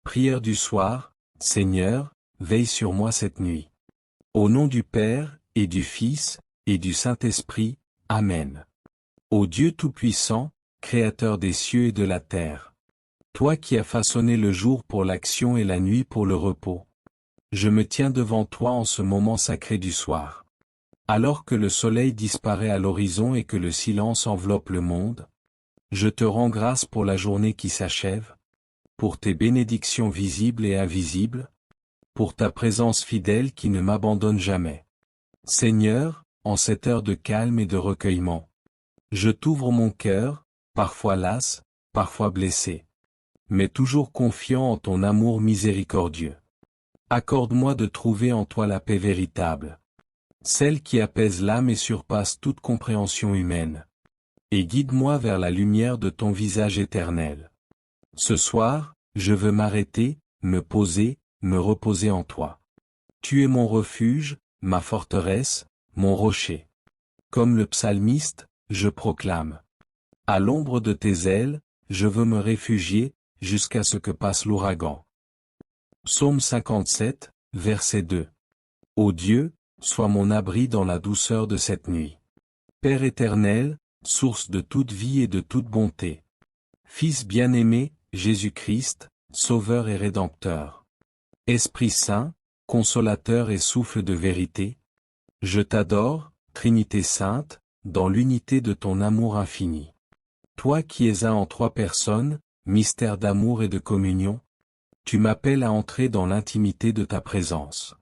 Prière du soir, Seigneur, veille sur moi cette nuit. Au nom du Père, et du Fils, et du Saint-Esprit, Amen. Ô Dieu Tout-Puissant, Créateur des cieux et de la terre. Toi qui as façonné le jour pour l'action et la nuit pour le repos. Je me tiens devant toi en ce moment sacré du soir. Alors que le soleil disparaît à l'horizon et que le silence enveloppe le monde, je te rends grâce pour la journée qui s'achève, pour tes bénédictions visibles et invisibles, pour ta présence fidèle qui ne m'abandonne jamais. Seigneur, en cette heure de calme et de recueillement, je t'ouvre mon cœur, parfois las, parfois blessé, mais toujours confiant en ton amour miséricordieux. Accorde-moi de trouver en toi la paix véritable, celle qui apaise l'âme et surpasse toute compréhension humaine. Et guide-moi vers la lumière de ton visage éternel. Ce soir, je veux m'arrêter, me poser, me reposer en toi. Tu es mon refuge, ma forteresse, mon rocher. Comme le psalmiste, je proclame. À l'ombre de tes ailes, je veux me réfugier, jusqu'à ce que passe l'ouragan. Psaume 57, verset 2. Ô Dieu, sois mon abri dans la douceur de cette nuit. Père éternel, source de toute vie et de toute bonté. Fils bien-aimé, Jésus-Christ, Sauveur et Rédempteur. Esprit Saint, Consolateur et souffle de vérité. Je t'adore, Trinité Sainte, dans l'unité de ton amour infini. Toi qui es un en trois personnes, mystère d'amour et de communion, tu m'appelles à entrer dans l'intimité de ta présence.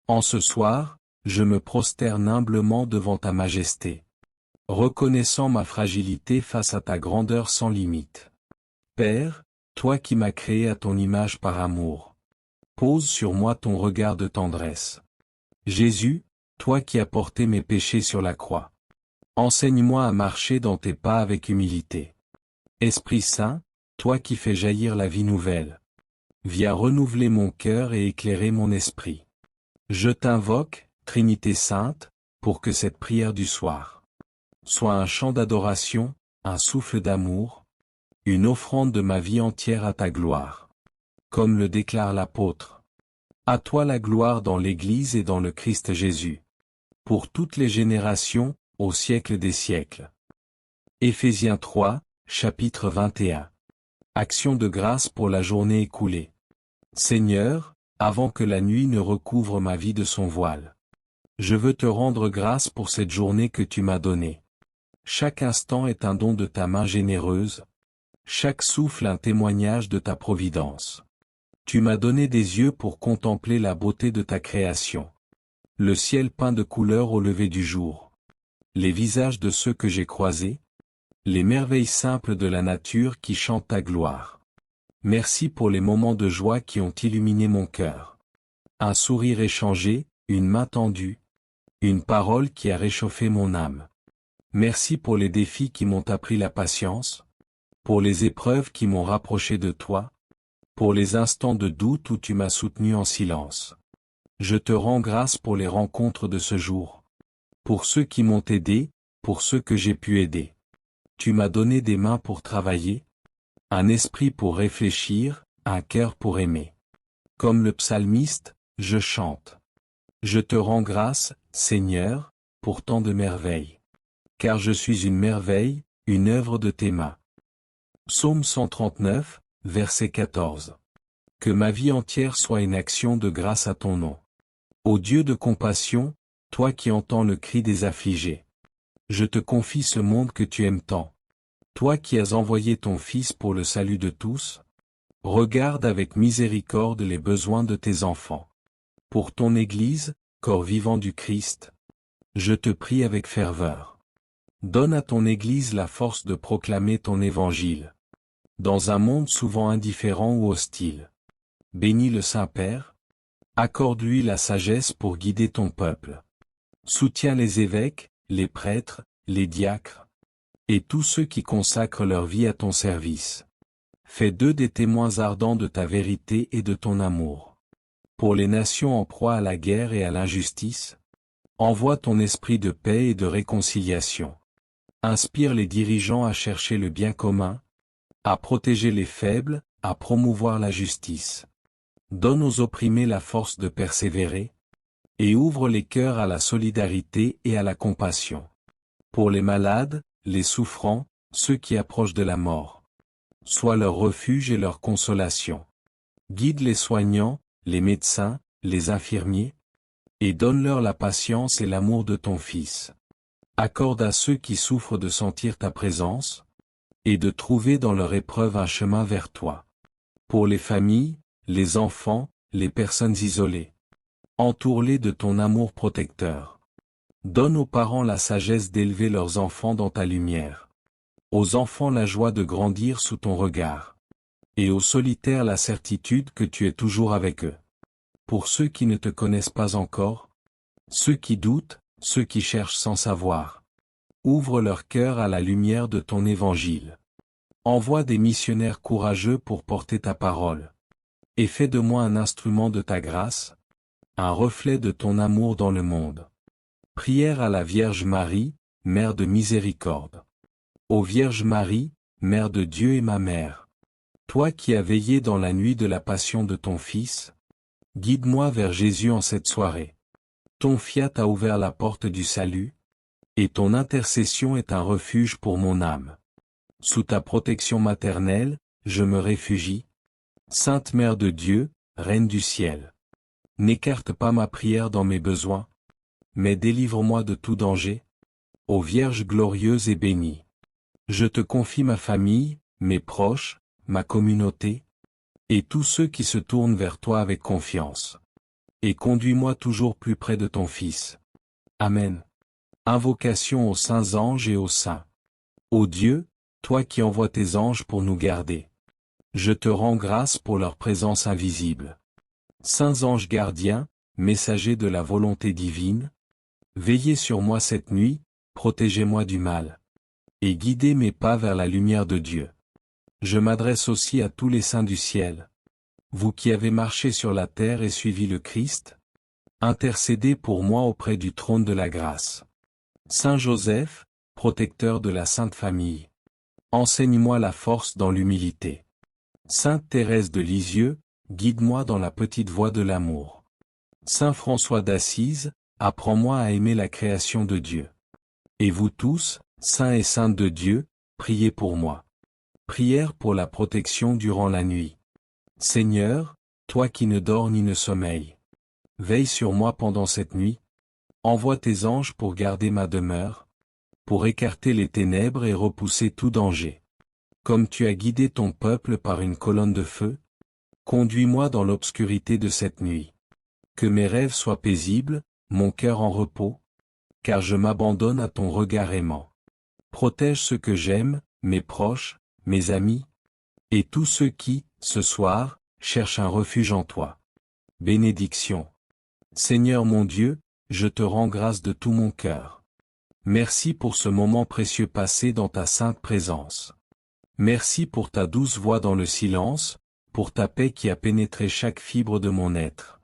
En ce soir, je me prosterne humblement devant ta majesté, reconnaissant ma fragilité face à ta grandeur sans limite. Père, toi qui m'as créé à ton image par amour, pose sur moi ton regard de tendresse. Jésus, toi qui as porté mes péchés sur la croix, enseigne-moi à marcher dans tes pas avec humilité. Esprit Saint, toi qui fais jaillir la vie nouvelle, viens renouveler mon cœur et éclairer mon esprit. Je t'invoque, Trinité Sainte, pour que cette prière du soir soit un chant d'adoration, un souffle d'amour, une offrande de ma vie entière à ta gloire. Comme le déclare l'apôtre. À toi la gloire dans l'Église et dans le Christ Jésus. Pour toutes les générations, au siècle des siècles. Éphésiens 3, chapitre 21. Action de grâce pour la journée écoulée. Seigneur, avant que la nuit ne recouvre ma vie de son voile, je veux te rendre grâce pour cette journée que tu m'as donnée. Chaque instant est un don de ta main généreuse, chaque souffle un témoignage de ta providence. Tu m'as donné des yeux pour contempler la beauté de ta création. Le ciel peint de couleurs au lever du jour. Les visages de ceux que j'ai croisés. Les merveilles simples de la nature qui chantent ta gloire. Merci pour les moments de joie qui ont illuminé mon cœur. Un sourire échangé, une main tendue. Une parole qui a réchauffé mon âme. Merci pour les défis qui m'ont appris la patience. Pour les épreuves qui m'ont rapproché de toi. Pour les instants de doute où tu m'as soutenu en silence. Je te rends grâce pour les rencontres de ce jour. Pour ceux qui m'ont aidé, pour ceux que j'ai pu aider. Tu m'as donné des mains pour travailler, un esprit pour réfléchir, un cœur pour aimer. Comme le psalmiste, je chante. Je te rends grâce, Seigneur, pour tant de merveilles. Car je suis une merveille, une œuvre de tes mains. Psaume 139, verset 14. Que ma vie entière soit une action de grâce à ton nom. Ô Dieu de compassion, toi qui entends le cri des affligés. Je te confie ce monde que tu aimes tant. Toi qui as envoyé ton Fils pour le salut de tous, regarde avec miséricorde les besoins de tes enfants. Pour ton Église, corps vivant du Christ, je te prie avec ferveur. Donne à ton Église la force de proclamer ton Évangile. Dans un monde souvent indifférent ou hostile. Bénis le Saint-Père. Accorde-lui la sagesse pour guider ton peuple. Soutiens les évêques, les prêtres, les diacres, et tous ceux qui consacrent leur vie à ton service. Fais d'eux des témoins ardents de ta vérité et de ton amour. Pour les nations en proie à la guerre et à l'injustice, envoie ton esprit de paix et de réconciliation. Inspire les dirigeants à chercher le bien commun, à protéger les faibles, à promouvoir la justice. Donne aux opprimés la force de persévérer, et ouvre les cœurs à la solidarité et à la compassion. Pour les malades, les souffrants, ceux qui approchent de la mort. Sois leur refuge et leur consolation. Guide les soignants, les médecins, les infirmiers, et donne-leur la patience et l'amour de ton Fils. Accorde à ceux qui souffrent de sentir ta présence, et de trouver dans leur épreuve un chemin vers toi. Pour les familles, les enfants, les personnes isolées. Entoure-les de ton amour protecteur. Donne aux parents la sagesse d'élever leurs enfants dans ta lumière. Aux enfants la joie de grandir sous ton regard. Et aux solitaires la certitude que tu es toujours avec eux. Pour ceux qui ne te connaissent pas encore, ceux qui doutent, ceux qui cherchent sans savoir. Ouvre leur cœur à la lumière de ton évangile. Envoie des missionnaires courageux pour porter ta parole. Et fais de moi un instrument de ta grâce, un reflet de ton amour dans le monde. Prière à la Vierge Marie, Mère de miséricorde. Ô Vierge Marie, Mère de Dieu et ma mère. Toi qui as veillé dans la nuit de la passion de ton Fils, guide-moi vers Jésus en cette soirée. Ton fiat a ouvert la porte du salut, et ton intercession est un refuge pour mon âme. Sous ta protection maternelle, je me réfugie. Sainte Mère de Dieu, Reine du ciel. N'écarte pas ma prière dans mes besoins, mais délivre-moi de tout danger. Ô Vierge glorieuse et bénie. Je te confie ma famille, mes proches, ma communauté, et tous ceux qui se tournent vers toi avec confiance. Et conduis-moi toujours plus près de ton Fils. Amen. Invocation aux saints anges et aux saints. Ô Dieu, toi qui envoies tes anges pour nous garder. Je te rends grâce pour leur présence invisible. Saints anges gardiens, messagers de la volonté divine, veillez sur moi cette nuit, protégez-moi du mal. Et guidez mes pas vers la lumière de Dieu. Je m'adresse aussi à tous les saints du ciel. Vous qui avez marché sur la terre et suivi le Christ, intercédez pour moi auprès du trône de la grâce. Saint Joseph, protecteur de la Sainte Famille, enseigne-moi la force dans l'humilité. Sainte Thérèse de Lisieux, guide-moi dans la petite voie de l'amour. Saint François d'Assise, apprends-moi à aimer la création de Dieu. Et vous tous, saints et saintes de Dieu, priez pour moi. Prière pour la protection durant la nuit. Seigneur, toi qui ne dors ni ne sommeilles, veille sur moi pendant cette nuit. Envoie tes anges pour garder ma demeure, pour écarter les ténèbres et repousser tout danger. Comme tu as guidé ton peuple par une colonne de feu, conduis-moi dans l'obscurité de cette nuit. Que mes rêves soient paisibles, mon cœur en repos, car je m'abandonne à ton regard aimant. Protège ceux que j'aime, mes proches, mes amis, et tous ceux qui, ce soir, cherchent un refuge en toi. Bénédiction. Seigneur mon Dieu, je te rends grâce de tout mon cœur. Merci pour ce moment précieux passé dans ta sainte présence. Merci pour ta douce voix dans le silence, pour ta paix qui a pénétré chaque fibre de mon être.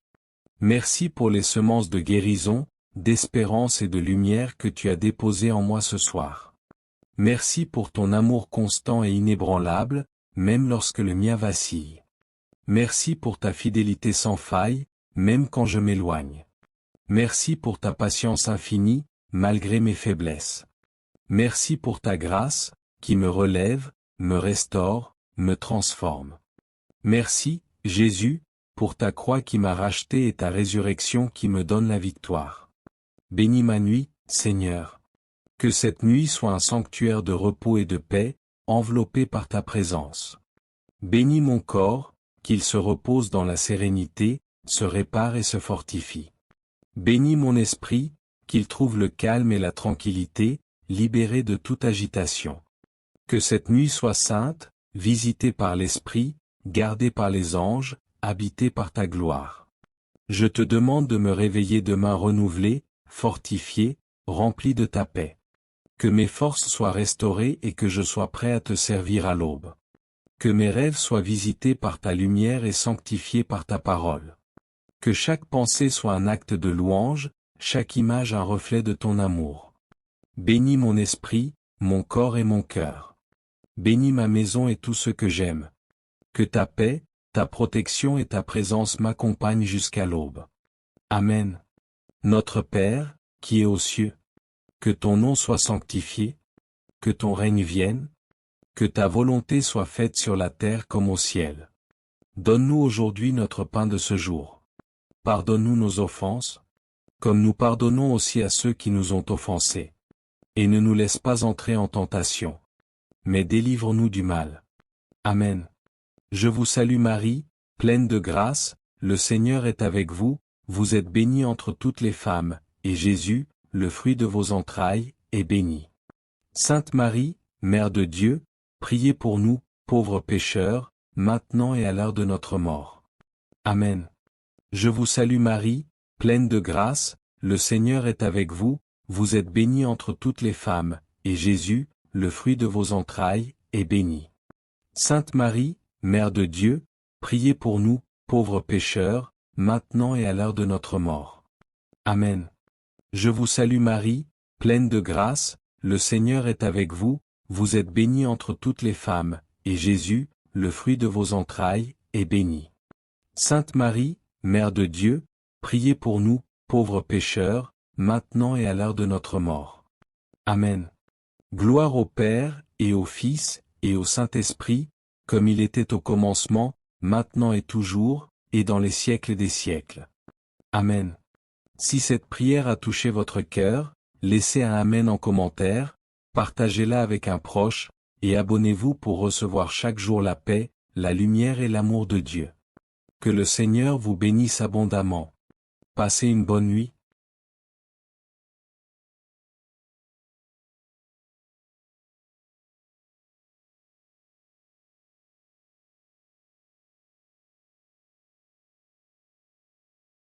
Merci pour les semences de guérison, d'espérance et de lumière que tu as déposées en moi ce soir. Merci pour ton amour constant et inébranlable, même lorsque le mien vacille. Merci pour ta fidélité sans faille, même quand je m'éloigne. Merci pour ta patience infinie, malgré mes faiblesses. Merci pour ta grâce, qui me relève, me restaure, me transforme. Merci, Jésus, pour ta croix qui m'a racheté et ta résurrection qui me donne la victoire. Bénis ma nuit, Seigneur. Que cette nuit soit un sanctuaire de repos et de paix, enveloppé par ta présence. Bénis mon corps, qu'il se repose dans la sérénité, se répare et se fortifie. Bénis mon esprit, qu'il trouve le calme et la tranquillité, libéré de toute agitation. Que cette nuit soit sainte, visitée par l'Esprit, gardée par les anges, habitée par ta gloire. Je te demande de me réveiller demain renouvelé, fortifié, rempli de ta paix. Que mes forces soient restaurées et que je sois prêt à te servir à l'aube. Que mes rêves soient visités par ta lumière et sanctifiés par ta parole. Que chaque pensée soit un acte de louange, chaque image un reflet de ton amour. Bénis mon esprit, mon corps et mon cœur. Bénis ma maison et tout ce que j'aime. Que ta paix, ta protection et ta présence m'accompagnent jusqu'à l'aube. Amen. Notre Père, qui es aux cieux, que ton nom soit sanctifié, que ton règne vienne, que ta volonté soit faite sur la terre comme au ciel. Donne-nous aujourd'hui notre pain de ce jour. Pardonne-nous nos offenses, comme nous pardonnons aussi à ceux qui nous ont offensés. Et ne nous laisse pas entrer en tentation, mais délivre-nous du mal. Amen. Je vous salue Marie, pleine de grâce, le Seigneur est avec vous, vous êtes bénie entre toutes les femmes, et Jésus, le fruit de vos entrailles, est béni. Sainte Marie, Mère de Dieu, priez pour nous, pauvres pécheurs, maintenant et à l'heure de notre mort. Amen. Je vous salue Marie, pleine de grâce, le Seigneur est avec vous, vous êtes bénie entre toutes les femmes, et Jésus, le fruit de vos entrailles, est béni. Sainte Marie, Mère de Dieu, priez pour nous, pauvres pécheurs, maintenant et à l'heure de notre mort. Amen. Je vous salue Marie, pleine de grâce, le Seigneur est avec vous, vous êtes bénie entre toutes les femmes, et Jésus, le fruit de vos entrailles, est béni. Sainte Marie, Mère de Dieu, priez pour nous, pauvres pécheurs, maintenant et à l'heure de notre mort. Amen. Gloire au Père, et au Fils, et au Saint-Esprit, comme il était au commencement, maintenant et toujours, et dans les siècles des siècles. Amen. Si cette prière a touché votre cœur, laissez un Amen en commentaire, partagez-la avec un proche, et abonnez-vous pour recevoir chaque jour la paix, la lumière et l'amour de Dieu. Que le Seigneur vous bénisse abondamment. Passez une bonne nuit.